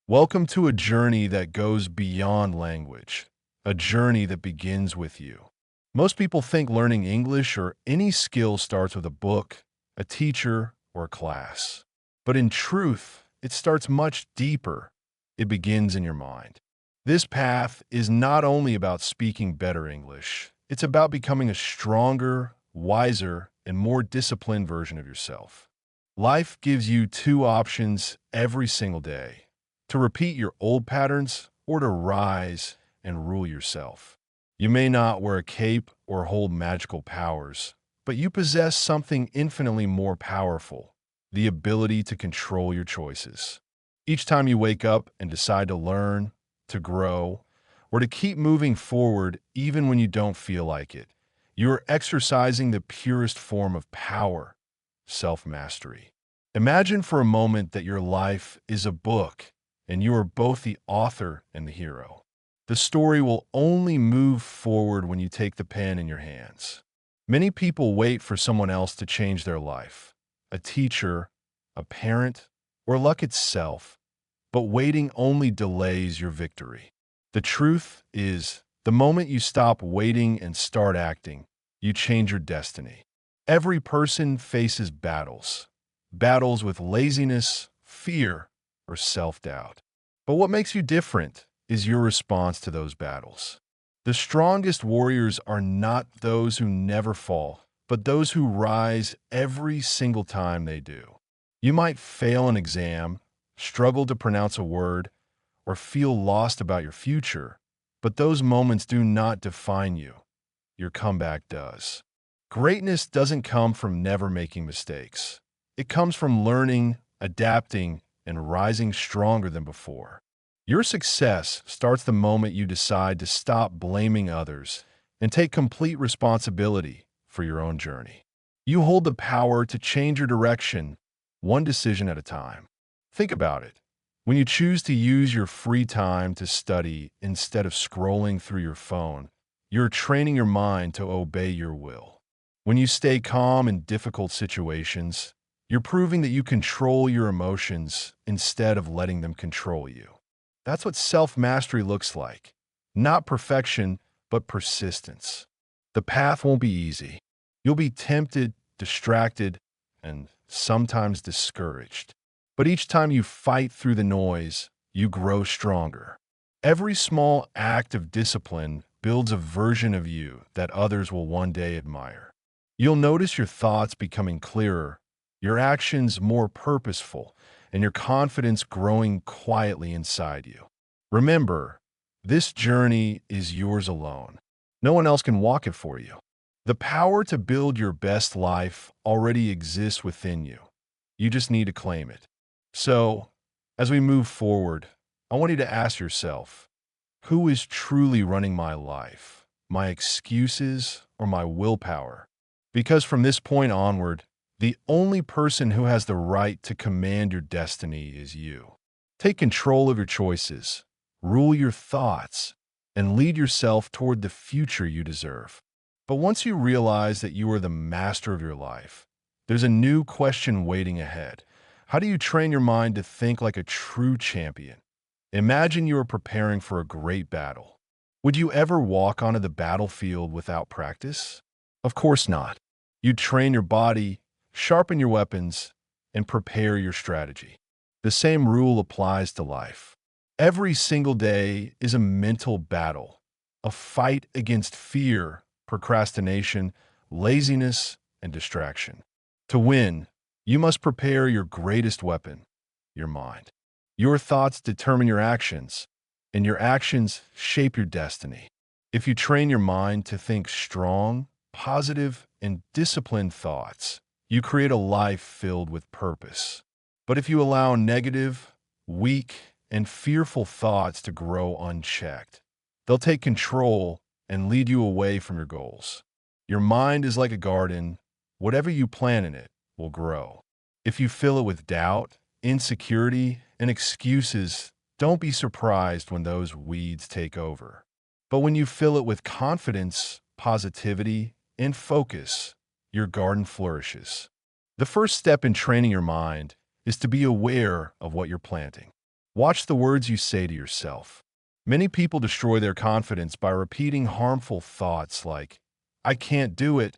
Welcome to a journey that goes beyond language, a journey that begins with you. Most people think learning English or any skill starts with a book, a teacher, or a class. But in truth, it starts much deeper. It begins in your mind. This path is not only about speaking better English, it's about becoming a stronger, wiser, and more disciplined version of yourself. Life gives you two options every single day: to repeat your old patterns or to rise and rule yourself. You may not wear a cape or hold magical powers, but you possess something infinitely more powerful: the ability to control your choices. Each time you wake up and decide to learn, to grow, or to keep moving forward even when you don't feel like it, you are exercising the purest form of power: self-mastery. Imagine for a moment that your life is a book and you are both the author and the hero. The story will only move forward when you take the pen in your hands. Many people wait for someone else to change their life: a teacher, a parent, or luck itself. But waiting only delays your victory. The truth is, the moment you stop waiting and start acting, you change your destiny. Every person faces battles with laziness, fear, or self-doubt. But what makes you different is your response to those battles. The strongest warriors are not those who never fall, but those who rise every single time they do. You might fail an exam, struggle to pronounce a word, or feel lost about your future, but those moments do not define you. Your comeback does. Greatness doesn't come from never making mistakes. It comes from learning, adapting, and rising stronger than before. Your success starts the moment you decide to stop blaming others and take complete responsibility for your own journey. You hold the power to change your direction, one decision at a time. Think about it. When you choose to use your free time to study instead of scrolling through your phone, you're training your mind to obey your will. When you stay calm in difficult situations, you're proving that you control your emotions instead of letting them control you. That's what self-mastery looks like. Not perfection, but persistence. The path won't be easy. You'll be tempted, distracted, and sometimes discouraged. But each time you fight through the noise, you grow stronger. Every small act of discipline builds a version of you that others will one day admire. You'll notice your thoughts becoming clearer, your actions more purposeful, and your confidence growing quietly inside you. Remember, this journey is yours alone. No one else can walk it for you. The power to build your best life already exists within you. You just need to claim it. So, as we move forward, I want you to ask yourself, who is truly running my life? My excuses or my willpower? Because from this point onward, the only person who has the right to command your destiny is you. Take control of your choices, rule your thoughts, and lead yourself toward the future you deserve. But once you realize that you are the master of your life, there's a new question waiting ahead. How do you train your mind to think like a true champion? Imagine you are preparing for a great battle. Would you ever walk onto the battlefield without practice? Of course not. You train your body, sharpen your weapons, and prepare your strategy. The same rule applies to life. Every single day is a mental battle, a fight against fear, procrastination, laziness, and distraction. To win, you must prepare your greatest weapon: your mind. Your thoughts determine your actions, and your actions shape your destiny. If you train your mind to think strong, positive, and disciplined thoughts, you create a life filled with purpose. But if you allow negative, weak, and fearful thoughts to grow unchecked, they'll take control and lead you away from your goals. Your mind is like a garden. Whatever you plant in it will grow. If you fill it with doubt, insecurity, and excuses, don't be surprised when those weeds take over. But when you fill it with confidence, positivity, and focus, your garden flourishes. The first step in training your mind is to be aware of what you're planting. Watch the words you say to yourself. Many people destroy their confidence by repeating harmful thoughts like, I can't do it,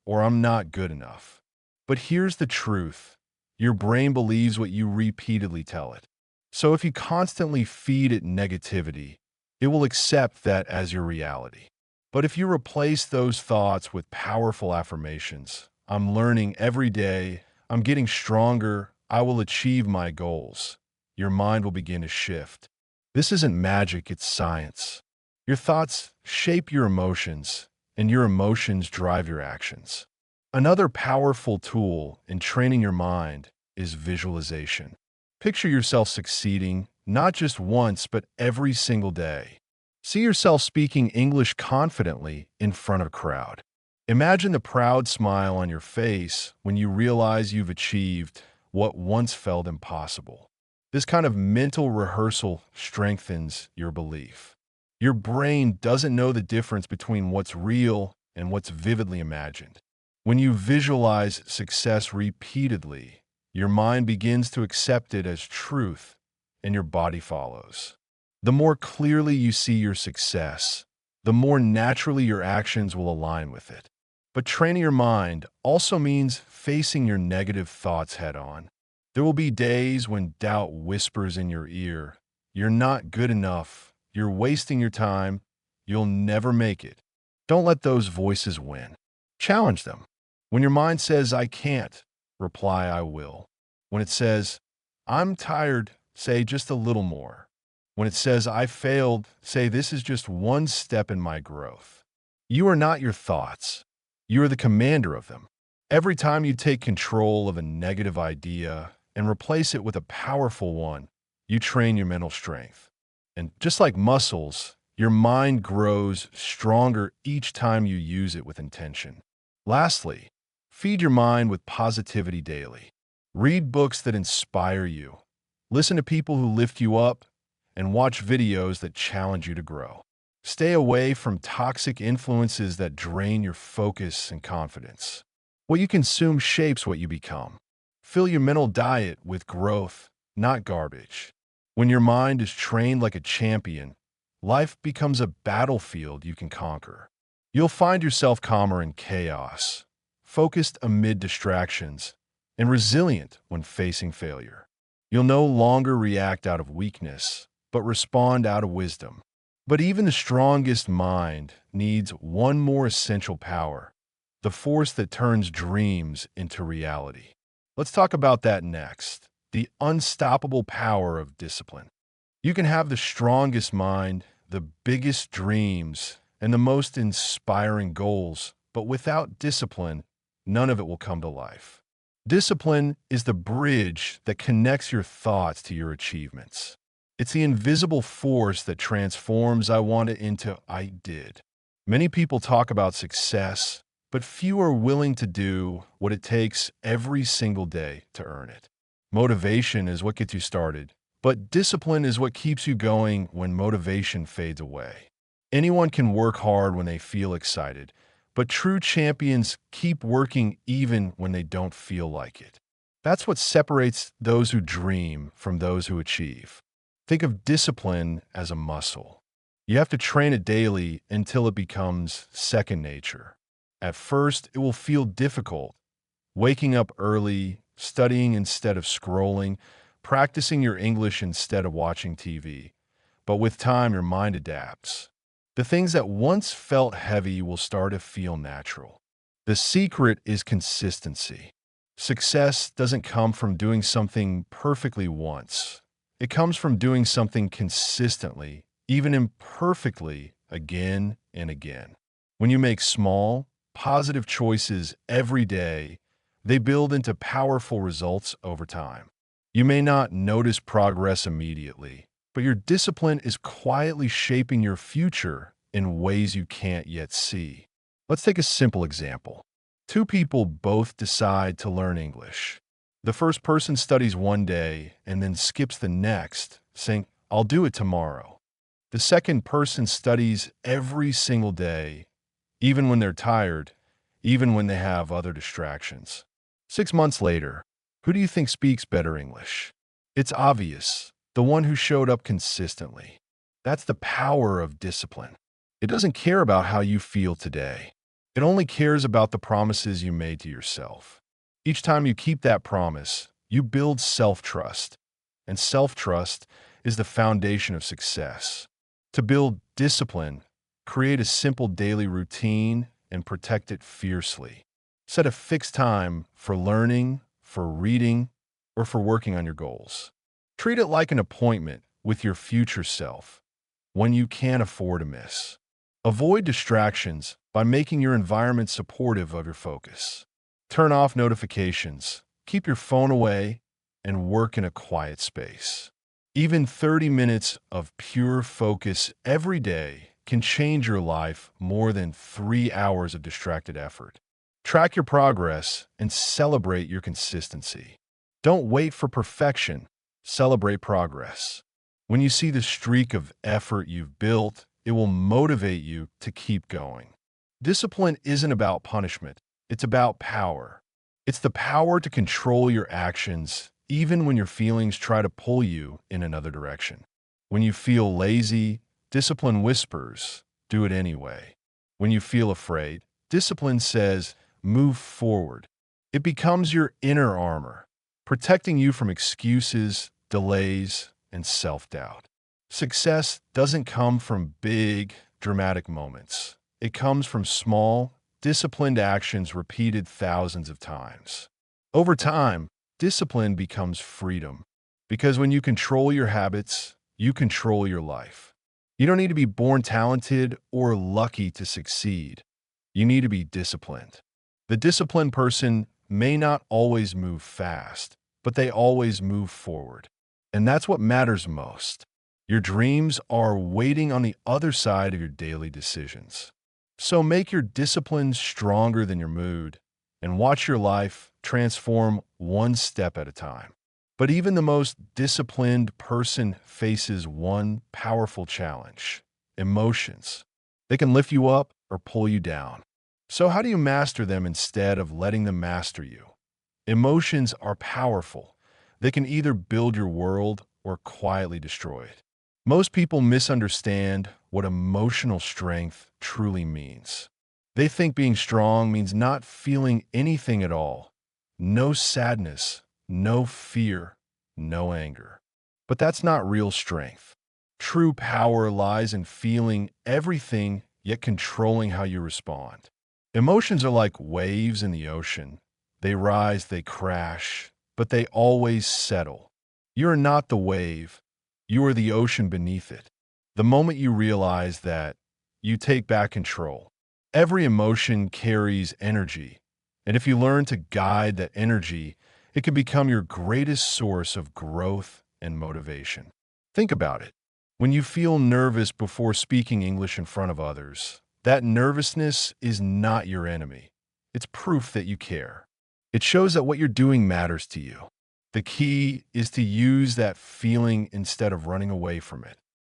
or I'm not good enough. But here's the truth. Your brain believes what you repeatedly tell it. So if you constantly feed it negativity, it will accept that as your reality. But if you replace those thoughts with powerful affirmations, I'm learning every day, I'm getting stronger, I will achieve my goals, your mind will begin to shift. This isn't magic, it's science. Your thoughts shape your emotions, and your emotions drive your actions. Another powerful tool in training your mind is visualization. Picture yourself succeeding, not just once, but every single day. See yourself speaking English confidently in front of a crowd. Imagine the proud smile on your face when you realize you've achieved what once felt impossible. This kind of mental rehearsal strengthens your belief. Your brain doesn't know the difference between what's real and what's vividly imagined. When you visualize success repeatedly, your mind begins to accept it as truth, and your body follows. The more clearly you see your success, the more naturally your actions will align with it. But training your mind also means facing your negative thoughts head on. There will be days when doubt whispers in your ear, you're not good enough, you're wasting your time, you'll never make it. Don't let those voices win. Challenge them. When your mind says, I can't, reply, I will. When it says, I'm tired, say just a little more. When it says, I failed, say this is just one step in my growth. You are not your thoughts. You are the commander of them. Every time you take control of a negative idea and replace it with a powerful one, you train your mental strength. And just like muscles, your mind grows stronger each time you use it with intention. Lastly, feed your mind with positivity daily. Read books that inspire you. Listen to people who lift you up and watch videos that challenge you to grow. Stay away from toxic influences that drain your focus and confidence. What you consume shapes what you become. Fill your mental diet with growth, not garbage. When your mind is trained like a champion, life becomes a battlefield you can conquer. You'll find yourself calmer in chaos, focused amid distractions, and resilient when facing failure. You'll no longer react out of weakness, but respond out of wisdom. But even the strongest mind needs one more essential power, the force that turns dreams into reality. Let's talk about that next, the unstoppable power of discipline. You can have the strongest mind, the biggest dreams, and the most inspiring goals, but without discipline, none of it will come to life. Discipline is the bridge that connects your thoughts to your achievements. It's the invisible force that transforms I wanted into I did. Many people talk about success, but few are willing to do what it takes every single day to earn it. Motivation is what gets you started, but discipline is what keeps you going when motivation fades away. Anyone can work hard when they feel excited, but true champions keep working even when they don't feel like it. That's what separates those who dream from those who achieve. Think of discipline as a muscle. You have to train it daily until it becomes second nature. At first, it will feel difficult. Waking up early, studying instead of scrolling, practicing your English instead of watching TV. But with time, your mind adapts. The things that once felt heavy will start to feel natural. The secret is consistency. Success doesn't come from doing something perfectly once. It comes from doing something consistently, even imperfectly, again and again. When you make small, positive choices every day, they build into powerful results over time. You may not notice progress immediately, but your discipline is quietly shaping your future in ways you can't yet see. Let's take a simple example. Two people both decide to learn English. The first person studies one day and then skips the next, saying, I'll do it tomorrow. The second person studies every single day, even when they're tired, even when they have other distractions. 6 months later, who do you think speaks better English? It's obvious. the one who showed up consistently. That's the power of discipline. It doesn't care about how you feel today. It only cares about the promises you made to yourself. Each time you keep that promise, you build self-trust. And self-trust is the foundation of success. To build discipline, create a simple daily routine and protect it fiercely. Set a fixed time for learning, for reading, or for working on your goals. Treat it like an appointment with your future self, one you can't afford to miss. Avoid distractions by making your environment supportive of your focus. Turn off notifications, keep your phone away, and work in a quiet space. Even 30 minutes of pure focus every day can change your life more than 3 hours of distracted effort. Track your progress and celebrate your consistency. Don't wait for perfection. Celebrate progress. When you see the streak of effort you've built, it will motivate you to keep going. Discipline isn't about punishment. It's about power. It's the power to control your actions even when your feelings try to pull you in another direction. When you feel lazy, discipline whispers, do it anyway. When you feel afraid, discipline says, move forward. It becomes your inner armor, protecting you from excuses, delays, and self-doubt. Success doesn't come from big, dramatic moments. It comes from small, disciplined actions repeated thousands of times. Over time, discipline becomes freedom, because when you control your habits, you control your life. You don't need to be born talented or lucky to succeed. You need to be disciplined. The disciplined person may not always move fast, but they always move forward. And that's what matters most. Your dreams are waiting on the other side of your daily decisions. So make your discipline stronger than your mood and watch your life transform one step at a time. But even the most disciplined person faces one powerful challenge: emotions. They can lift you up or pull you down. So how do you master them instead of letting them master you? Emotions are powerful. They can either build your world or quietly destroy it. Most people misunderstand what emotional strength truly means. They think being strong means not feeling anything at all. No sadness, no fear, no anger. But that's not real strength. True power lies in feeling everything yet controlling how you respond. Emotions are like waves in the ocean. They rise, they crash, but they always settle. You are not the wave. You are the ocean beneath it. The moment you realize that, you take back control. Every emotion carries energy, and if you learn to guide that energy, it can become your greatest source of growth and motivation. Think about it. When you feel nervous before speaking English in front of others, that nervousness is not your enemy. It's proof that you care. It shows that what you're doing matters to you. The key is to use that feeling instead of running away from it.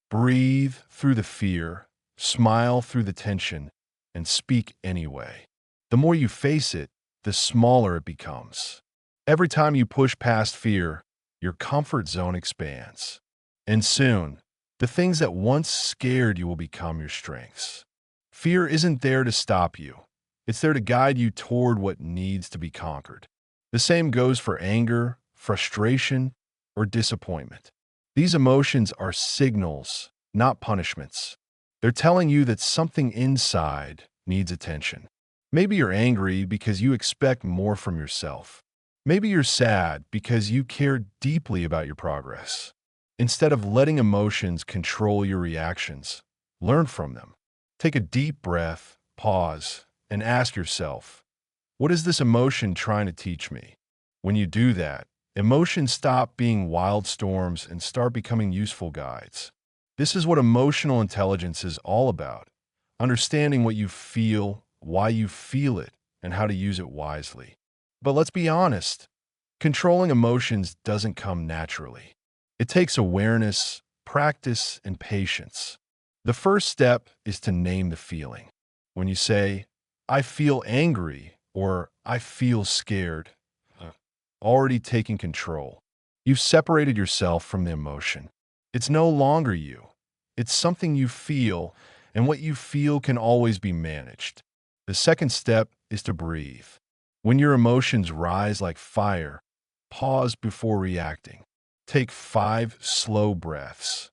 Breathe through the fear, smile through the tension, and speak anyway. The more you face it, the smaller it becomes. Every time you push past fear, your comfort zone expands. And soon, the things that once scared you will become your strengths. Fear isn't there to stop you. It's there to guide you toward what needs to be conquered. The same goes for anger, frustration, or disappointment. These emotions are signals, not punishments. They're telling you that something inside needs attention. Maybe you're angry because you expect more from yourself. Maybe you're sad because you care deeply about your progress. Instead of letting emotions control your reactions, learn from them. Take a deep breath, pause, and ask yourself, what is this emotion trying to teach me? When you do that, emotions stop being wild storms and start becoming useful guides. This is what emotional intelligence is all about: understanding what you feel, why you feel it, and how to use it wisely. But let's be honest, controlling emotions doesn't come naturally. It takes awareness, practice, and patience. The first step is to name the feeling. When you say, I feel angry, or I feel scared, already taking control. You've separated yourself from the emotion. It's no longer you. It's something you feel, and what you feel can always be managed. The second step is to breathe. When your emotions rise like fire, pause before reacting. Take 5 slow breaths.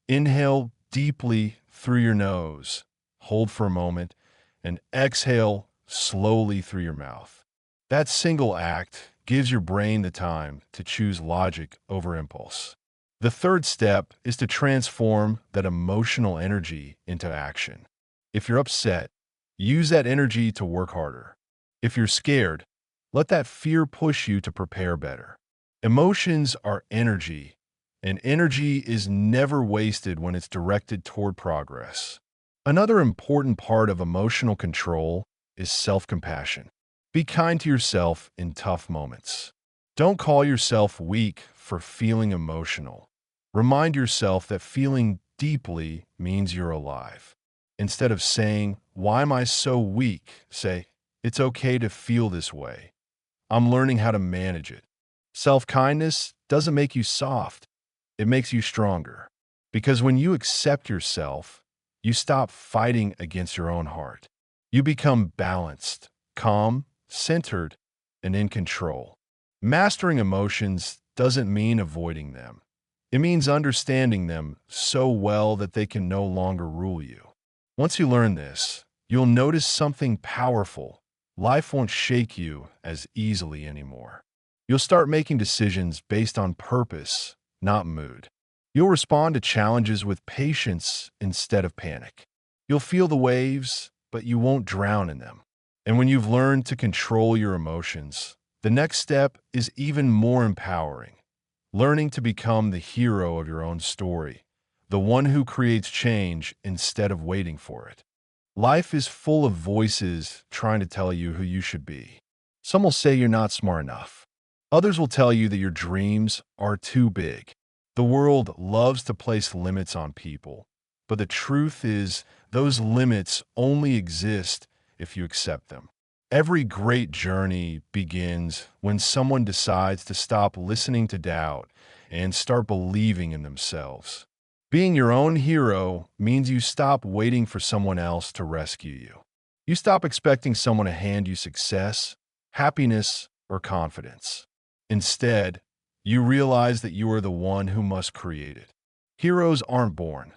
Inhale deeply through your nose, hold for a moment, and exhale slowly through your mouth. That single act gives your brain the time to choose logic over impulse. The third step is to transform that emotional energy into action. If you're upset, use that energy to work harder. If you're scared, let that fear push you to prepare better. Emotions are energy, and energy is never wasted when it's directed toward progress. Another important part of emotional control is self-compassion. Be kind to yourself in tough moments. Don't call yourself weak for feeling emotional. Remind yourself that feeling deeply means you're alive. Instead of saying, "Why am I so weak?" say, "It's okay to feel this way. I'm learning how to manage it." Self-kindness doesn't make you soft. It makes you stronger. Because when you accept yourself, you stop fighting against your own heart. You become balanced, calm, centered, and in control. Mastering emotions doesn't mean avoiding them. It means understanding them so well that they can no longer rule you. Once you learn this, you'll notice something powerful. Life won't shake you as easily anymore. You'll start making decisions based on purpose, not mood. You'll respond to challenges with patience instead of panic. You'll feel the waves, but you won't drown in them. And when you've learned to control your emotions, the next step is even more empowering. Learning to become the hero of your own story, the one who creates change instead of waiting for it. Life is full of voices trying to tell you who you should be. Some will say you're not smart enough. Others will tell you that your dreams are too big. The world loves to place limits on people, but the truth is those limits only exist if you accept them. Every great journey begins when someone decides to stop listening to doubt and start believing in themselves. Being your own hero means you stop waiting for someone else to rescue you. You stop expecting someone to hand you success, happiness, or confidence. Instead, you realize that you are the one who must create it. Heroes aren't born.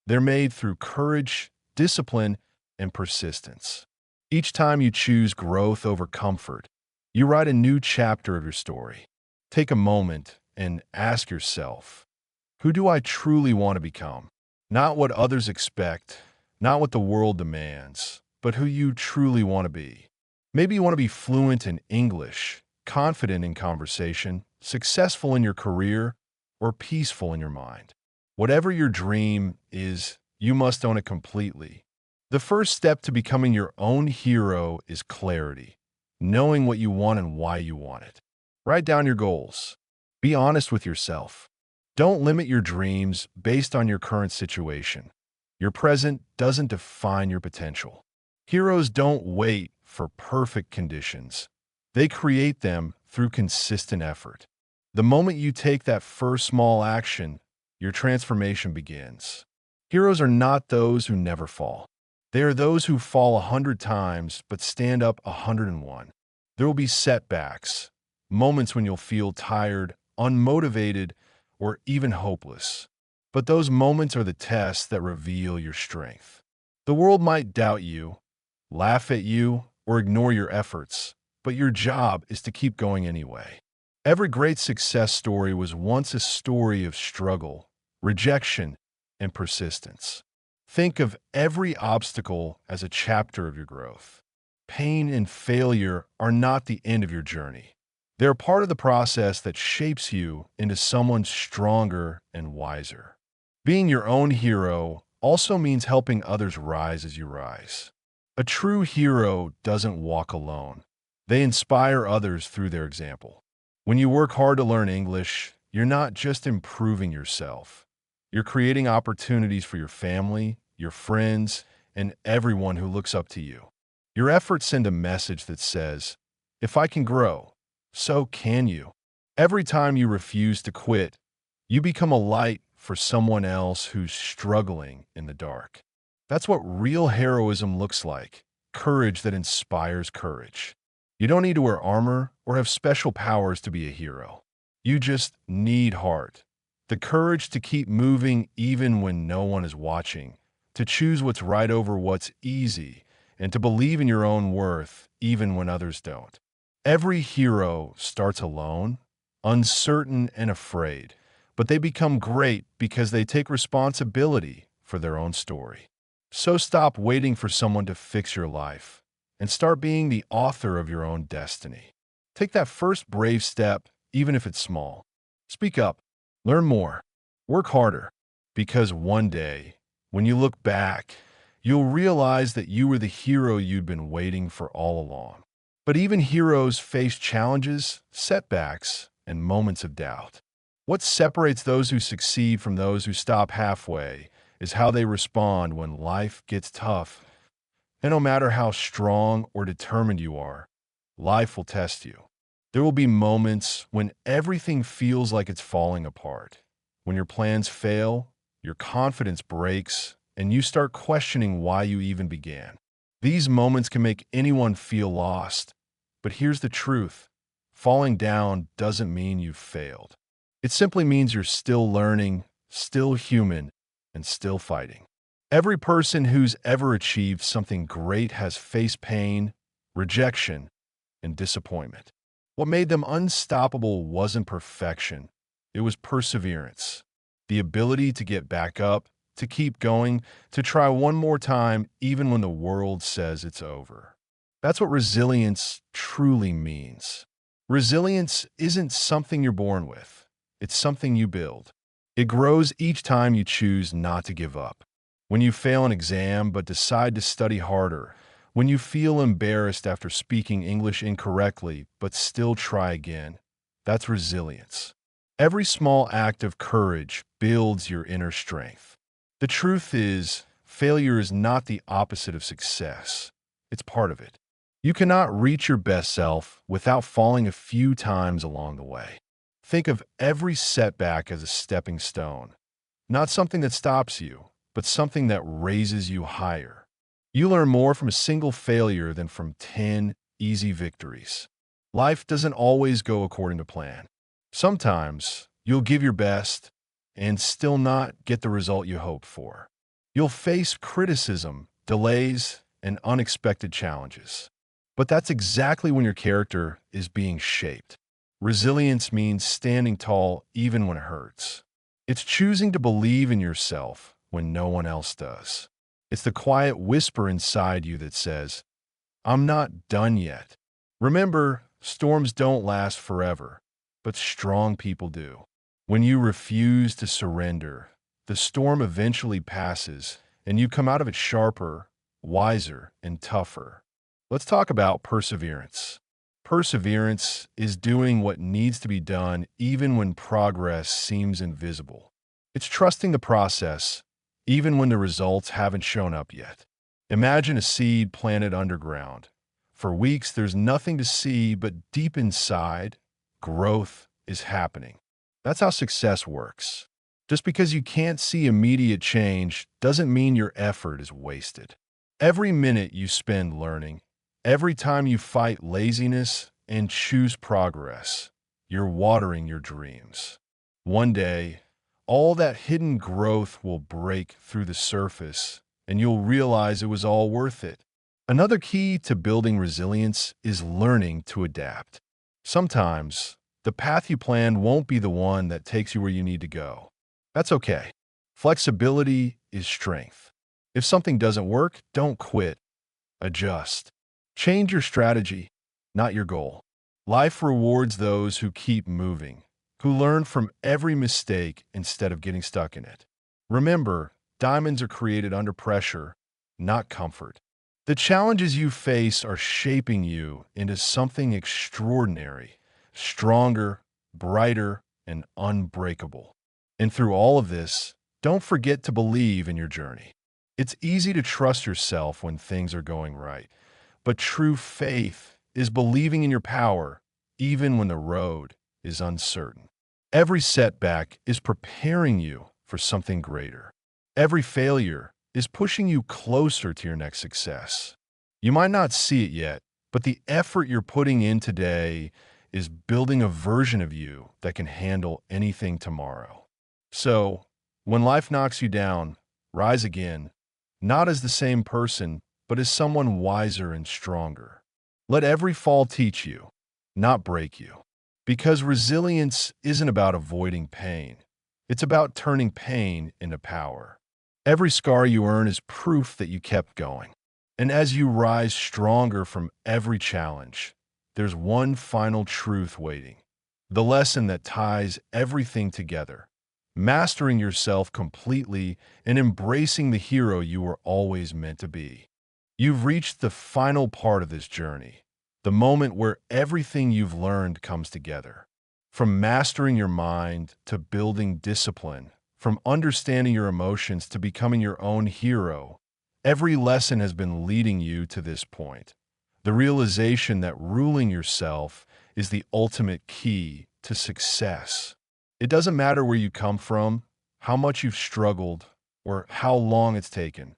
They're made through courage, discipline, and persistence. Each time you choose growth over comfort, you write a new chapter of your story. Take a moment and ask yourself, who do I truly want to become? Not what others expect, not what the world demands, but who you truly want to be. Maybe you want to be fluent in English, confident in conversation, successful in your career, or peaceful in your mind. Whatever your dream is, you must own it completely. The first step to becoming your own hero is clarity, knowing what you want and why you want it. Write down your goals. Be honest with yourself. Don't limit your dreams based on your current situation. Your present doesn't define your potential. Heroes don't wait for perfect conditions. They create them through consistent effort. The moment you take that first small action, your transformation begins. Heroes are not those who never fall. They are those who fall 100 times but stand up 101. There will be setbacks, moments when you'll feel tired, unmotivated, or even hopeless. But those moments are the tests that reveal your strength. The world might doubt you, laugh at you, or ignore your efforts, but your job is to keep going anyway. Every great success story was once a story of struggle, rejection, and persistence. Think of every obstacle as a chapter of your growth. Pain and failure are not the end of your journey. They're part of the process that shapes you into someone stronger and wiser. Being your own hero also means helping others rise as you rise. A true hero doesn't walk alone. They inspire others through their example. When you work hard to learn English, you're not just improving yourself. You're creating opportunities for your family, your friends, and everyone who looks up to you. Your efforts send a message that says, if I can grow, so can you. Every time you refuse to quit, you become a light for someone else who's struggling in the dark. That's what real heroism looks like, courage that inspires courage. You don't need to wear armor or have special powers to be a hero. You just need heart, the courage to keep moving even when no one is watching, to choose what's right over what's easy, and to believe in your own worth even when others don't. Every hero starts alone, uncertain and afraid, but they become great because they take responsibility for their own story. So stop waiting for someone to fix your life and start being the author of your own destiny. Take that first brave step, even if it's small. Speak up, learn more, work harder, because one day, when you look back, you'll realize that you were the hero you'd been waiting for all along. But even heroes face challenges, setbacks, and moments of doubt. What separates those who succeed from those who stop halfway is how they respond when life gets tough. And no matter how strong or determined you are, life will test you. There will be moments when everything feels like it's falling apart, when your plans fail, your confidence breaks, and you start questioning why you even began. These moments can make anyone feel lost, but here's the truth. Falling down doesn't mean you've failed. It simply means you're still learning, still human, and still fighting. Every person who's ever achieved something great has faced pain, rejection, and disappointment. What made them unstoppable wasn't perfection. It was perseverance. The ability to get back up, to keep going, to try one more time even when the world says it's over. That's what resilience truly means. Resilience isn't something you're born with. It's something you build. It grows each time you choose not to give up. When you fail an exam but decide to study harder, when you feel embarrassed after speaking English incorrectly but still try again, that's resilience. Every small act of courage builds your inner strength. The truth is, failure is not the opposite of success. It's part of it. You cannot reach your best self without falling a few times along the way. Think of every setback as a stepping stone, not something that stops you, but something that raises you higher. You learn more from a single failure than from 10 easy victories. Life doesn't always go according to plan. Sometimes you'll give your best and still not get the result you hoped for. You'll face criticism, delays, and unexpected challenges. But that's exactly when your character is being shaped. Resilience means standing tall even when it hurts. It's choosing to believe in yourself when no one else does. It's the quiet whisper inside you that says, I'm not done yet. Remember, storms don't last forever, but strong people do. When you refuse to surrender, the storm eventually passes and you come out of it sharper, wiser, and tougher. Let's talk about perseverance. Perseverance is doing what needs to be done even when progress seems invisible. It's trusting the process even when the results haven't shown up yet. Imagine a seed planted underground. For weeks, there's nothing to see, but deep inside, growth is happening. That's how success works. Just because you can't see immediate change doesn't mean your effort is wasted. Every minute you spend learning, every time you fight laziness and choose progress, you're watering your dreams. One day, all that hidden growth will break through the surface, and you'll realize it was all worth it. Another key to building resilience is learning to adapt. Sometimes, the path you planned won't be the one that takes you where you need to go. That's okay. Flexibility is strength. If something doesn't work, don't quit. Adjust. Change your strategy, not your goal. Life rewards those who keep moving, who learn from every mistake instead of getting stuck in it. Remember, diamonds are created under pressure, not comfort. The challenges you face are shaping you into something extraordinary, stronger, brighter, and unbreakable. And through all of this, don't forget to believe in your journey. It's easy to trust yourself when things are going right, but true faith is believing in your power even when the road is uncertain. Every setback is preparing you for something greater. Every failure is pushing you closer to your next success. You might not see it yet, but the effort you're putting in today is building a version of you that can handle anything tomorrow. So, when life knocks you down, rise again, not as the same person, but as someone wiser and stronger. Let every fall teach you, not break you. Because resilience isn't about avoiding pain. It's about turning pain into power. Every scar you earn is proof that you kept going. And as you rise stronger from every challenge, there's one final truth waiting. The lesson that ties everything together. Mastering yourself completely and embracing the hero you were always meant to be. You've reached the final part of this journey, the moment where everything you've learned comes together. From mastering your mind to building discipline, from understanding your emotions to becoming your own hero, every lesson has been leading you to this point. The realization that ruling yourself is the ultimate key to success. It doesn't matter where you come from, how much you've struggled, or how long it's taken.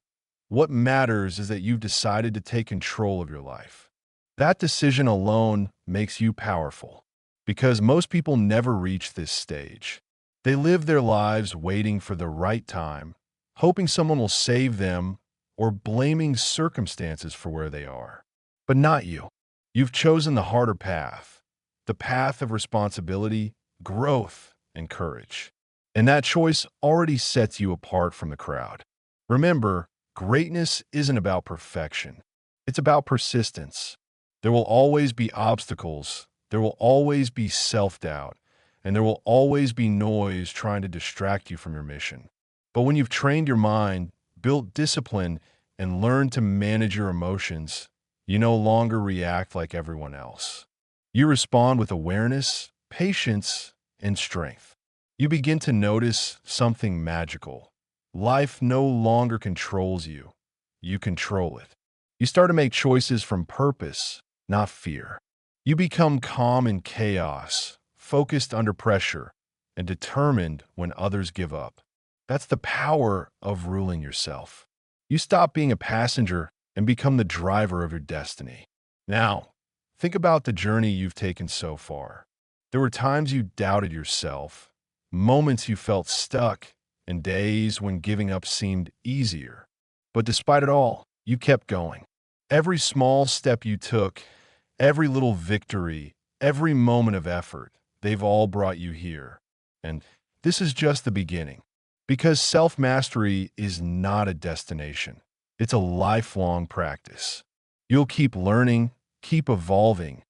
What matters is that you've decided to take control of your life. That decision alone makes you powerful, because most people never reach this stage. They live their lives waiting for the right time, hoping someone will save them, or blaming circumstances for where they are. But not you. You've chosen the harder path, the path of responsibility, growth, and courage. And that choice already sets you apart from the crowd. Remember, greatness isn't about perfection. It's about persistence. There will always be obstacles. There will always be self-doubt. And there will always be noise trying to distract you from your mission. But when you've trained your mind, built discipline, and learned to manage your emotions, you no longer react like everyone else. You respond with awareness, patience, and strength. You begin to notice something magical. Life no longer controls you. You control it. You start to make choices from purpose, not fear. You become calm in chaos, focused under pressure, and determined when others give up. That's the power of ruling yourself. You stop being a passenger and become the driver of your destiny. Now, think about the journey you've taken so far. There were times you doubted yourself, moments you felt stuck, and days when giving up seemed easier. But despite it all, you kept going. Every small step you took, every little victory, every moment of effort, they've all brought you here. And this is just the beginning. Because self-mastery is not a destination. It's a lifelong practice. You'll keep learning, keep evolving,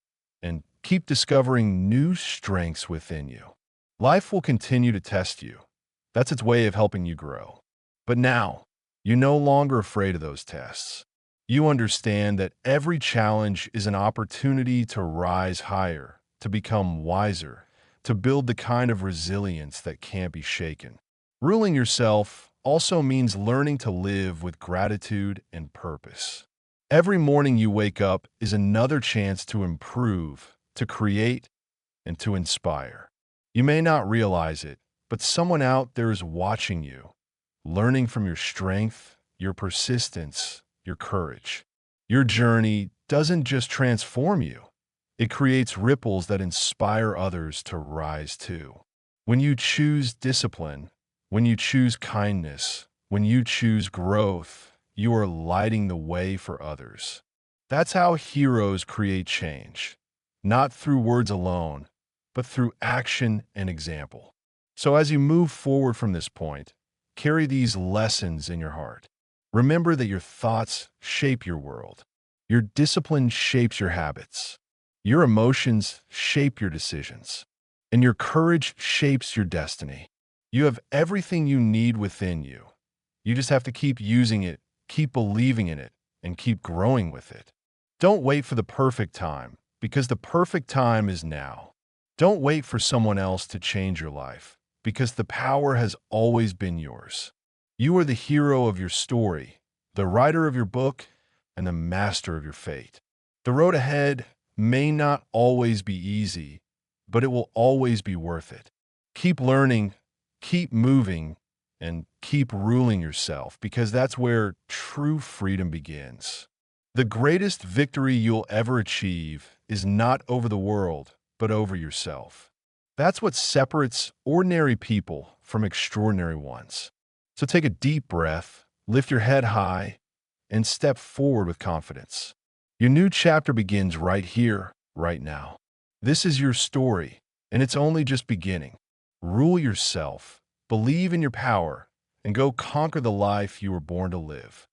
and keep discovering new strengths within you. Life will continue to test you. That's its way of helping you grow. But now, you're no longer afraid of those tests. You understand that every challenge is an opportunity to rise higher, to become wiser, to build the kind of resilience that can't be shaken. Ruling yourself also means learning to live with gratitude and purpose. Every morning you wake up is another chance to improve, to create, and to inspire. You may not realize it, but someone out there is watching you, learning from your strength, your persistence, your courage. Your journey doesn't just transform you. It creates ripples that inspire others to rise too. When you choose discipline, when you choose kindness, when you choose growth, you are lighting the way for others. That's how heroes create change, not through words alone, but through action and example. So as you move forward from this point, carry these lessons in your heart. Remember that your thoughts shape your world. Your discipline shapes your habits. Your emotions shape your decisions. And your courage shapes your destiny. You have everything you need within you. You just have to keep using it, keep believing in it, and keep growing with it. Don't wait for the perfect time, because the perfect time is now. Don't wait for someone else to change your life, because the power has always been yours. You are the hero of your story, the writer of your book, and the master of your fate. The road ahead may not always be easy, but it will always be worth it. Keep learning, keep moving, and keep ruling yourself, because that's where true freedom begins. The greatest victory you'll ever achieve is not over the world, but over yourself. That's what separates ordinary people from extraordinary ones. So take a deep breath, lift your head high, and step forward with confidence. Your new chapter begins right here, right now. This is your story, and it's only just beginning. Rule yourself, believe in your power, and go conquer the life you were born to live.